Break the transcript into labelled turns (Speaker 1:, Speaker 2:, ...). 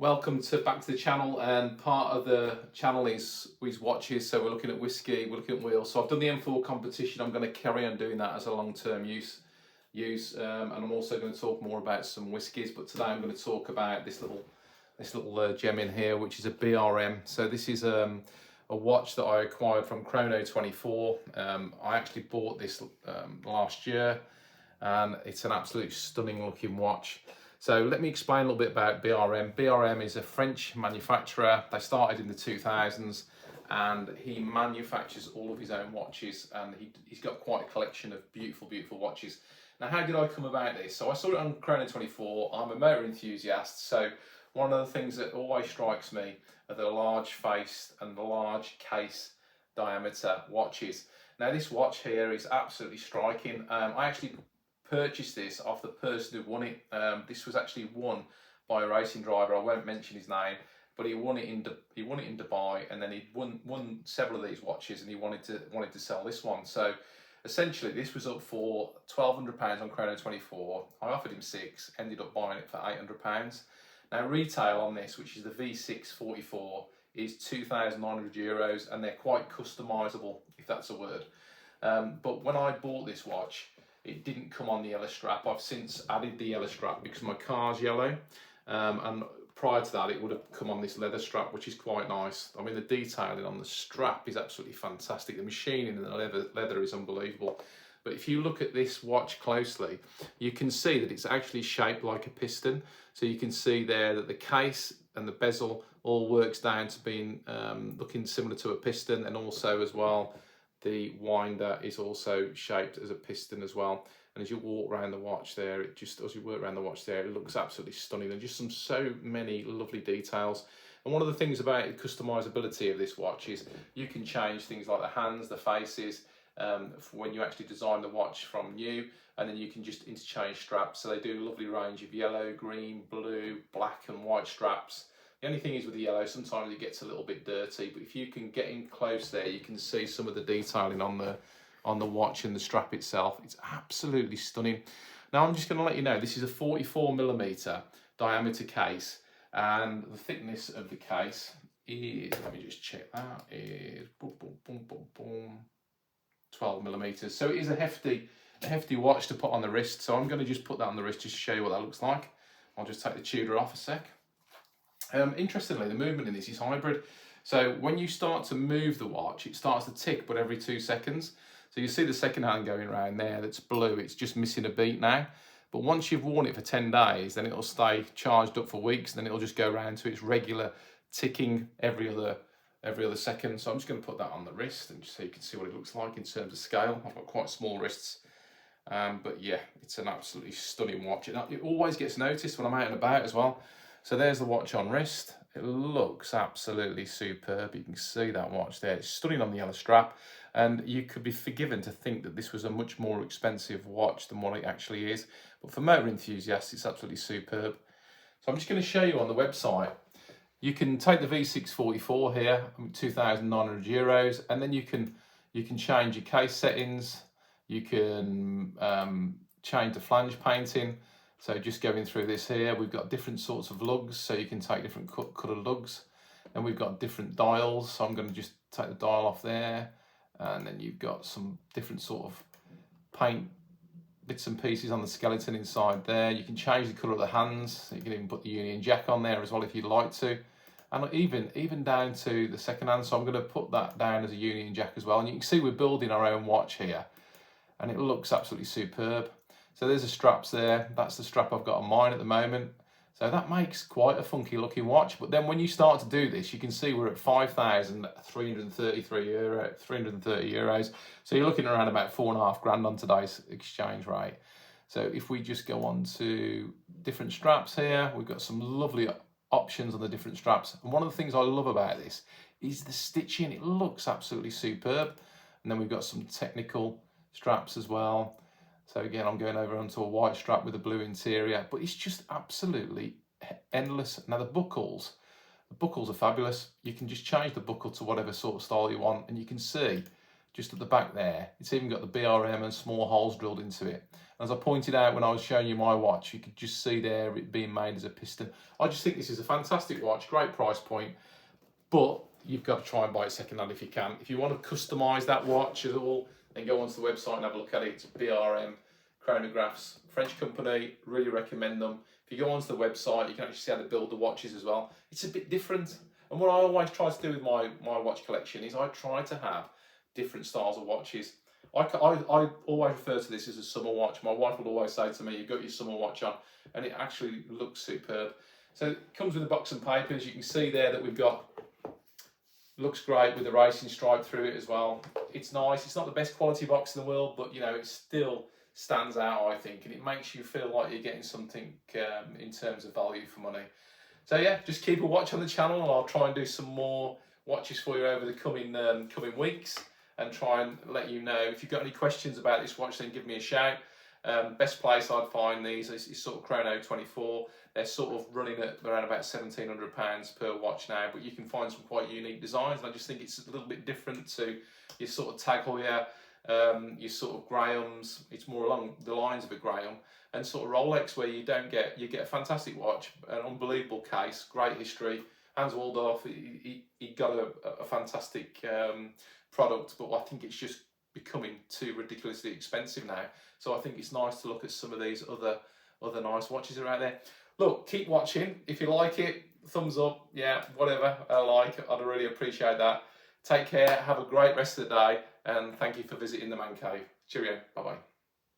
Speaker 1: Welcome back to the channel, and part of the channel is watches. So we're looking at whiskey, we're looking at wheels. So I've done the M4 competition. I'm going to carry on doing that as a long-term use. And I'm also going to talk more about some whiskies. But today I'm going to talk about this little gem in here, which is a BRM. So this is a watch that I acquired from Chrono24. I actually bought this last year, and it's an absolute stunning looking watch. So let me explain a little bit about BRM. BRM is a French manufacturer. They started in the 2000s, and he manufactures all of his own watches, and he's got quite a collection of beautiful, beautiful watches. Now, how did I come about this? So I saw it on Chrono24. I'm a motor enthusiast, so one of the things that always strikes me are the large face and the large case diameter watches. Now, this watch here is absolutely striking. I actually purchased this off the person who won it. This was actually won by a racing driver. I won't mention his name, but he won it in Dubai, and then he won several of these watches, and he wanted to sell this one. So essentially, this was up for £1,200 on Chrono24. I offered him £6, ended up buying it for £800. Now, retail on this, which is the V6 44, is €2,900, and they're quite customizable, if that's a word. But when I bought this watch, it didn't come on the yellow strap. I've since added the yellow strap because my car's yellow, and prior to that it would have come on this leather strap, which is quite nice. I mean, the detailing on the strap is absolutely fantastic. The machining in the leather is unbelievable. But if you look at this watch closely, you can see that it's actually shaped like a piston. So you can see there that the case and the bezel all works down to being looking similar to a piston, and also as well the winder is also shaped as a piston as well. And as you walk around the watch there, it looks absolutely stunning, and just so many lovely details. And one of the things about the customizability of this watch is you can change things like the hands, the faces, when you actually design the watch from new, and then you can just interchange straps. So they do a lovely range of yellow, green, blue, black and white straps. The only thing is with the yellow, sometimes it gets a little bit dirty, but if you can get in close there, you can see some of the detailing on the watch and the strap itself. It's absolutely stunning. Now, I'm just going to let you know, this is a 44mm diameter case, and the thickness of the case is, let me just check that, is 12mm. So it is a hefty watch to put on the wrist. So I'm going to just put that on the wrist just to show you what that looks like. I'll just take the Tudor off a sec. Interestingly, the movement in this is hybrid. So when you start to move the watch, it starts to tick, but every 2 seconds. So you see the second hand going around there that's blue. It's just missing a beat now. But once you've worn it for 10 days, then it'll stay charged up for weeks, and then it'll just go around to its regular ticking every other second. So I'm just going to put that on the wrist, and just so you can see what it looks like in terms of scale. I've got quite small wrists. But yeah, it's an absolutely stunning watch. It always gets noticed when I'm out and about as well. So there's the watch on wrist. It looks absolutely superb. You can see that watch there. It's stunning on the yellow strap, and you could be forgiven to think that this was a much more expensive watch than what it actually is. But for motor enthusiasts, it's absolutely superb. So I'm just going to show you on the website. You can take the V6 44 here, €2,900, and then you can change your case settings. You can change the flange painting. So just going through this here, we've got different sorts of lugs, so you can take different colour lugs. And we've got different dials, so I'm going to just take the dial off there. And then you've got some different sort of paint bits and pieces on the skeleton inside there. You can change the colour of the hands. You can even put the Union Jack on there as well if you'd like to. And even down to the second hand, so I'm going to put that down as a Union Jack as well. And you can see we're building our own watch here, and it looks absolutely superb. So there's the straps there. That's the strap I've got on mine at the moment. So that makes quite a funky looking watch. But then when you start to do this, you can see we're at €5,330. So you're looking around about £4,500 on today's exchange rate. So if we just go on to different straps here, we've got some lovely options on the different straps. And one of the things I love about this is the stitching. It looks absolutely superb. And then we've got some technical straps as well. So again, I'm going over onto a white strap with a blue interior, but it's just absolutely endless. Now the buckles are fabulous. You can just change the buckle to whatever sort of style you want, and you can see just at the back there. It's even got the BRM and small holes drilled into it. As I pointed out when I was showing you my watch, you could just see there it being made as a piston. I just think this is a fantastic watch, great price point, but you've got to try and buy it second-hand if you can. If you want to customise that watch at all, then go onto the website and have a look at it. It's BRM Chronographs, French company, really recommend them. If you go onto the website, you can actually see how they build the watches as well. It's a bit different. And what I always try to do with my watch collection is I try to have different styles of watches. I always refer to this as a summer watch. My wife will always say to me, you've got your summer watch on, and it actually looks superb. So it comes with a box and papers. You can see there that we've got, looks great with the racing stripe through it as well. It's nice. It's not the best quality box in the world, but you know, it still stands out, I think, and it makes you feel like you're getting something in terms of value for money. So yeah, just keep a watch on the channel, and I'll try and do some more watches for you over the coming weeks, and try and let you know. If you've got any questions about this watch, then give me a shout. Best place I'd find these is sort of Chrono 24. They're sort of running at around about £1,700 per watch now, but you can find some quite unique designs, and I just think it's a little bit different to your sort of Tag Heuer, your sort of Grahams. It's more along the lines of a Graham, and sort of Rolex, where you get a fantastic watch, an unbelievable case, great history. Hans Waldorf, he got a fantastic product, but I think it's just becoming too ridiculously expensive now. So I think it's nice to look at some of these other nice watches that are out there. Look, keep watching. If you like it, thumbs up, yeah, whatever I like, I'd really appreciate that. Take care, have a great rest of the day, and thank you for visiting the Man Cave. Cheerio, bye-bye.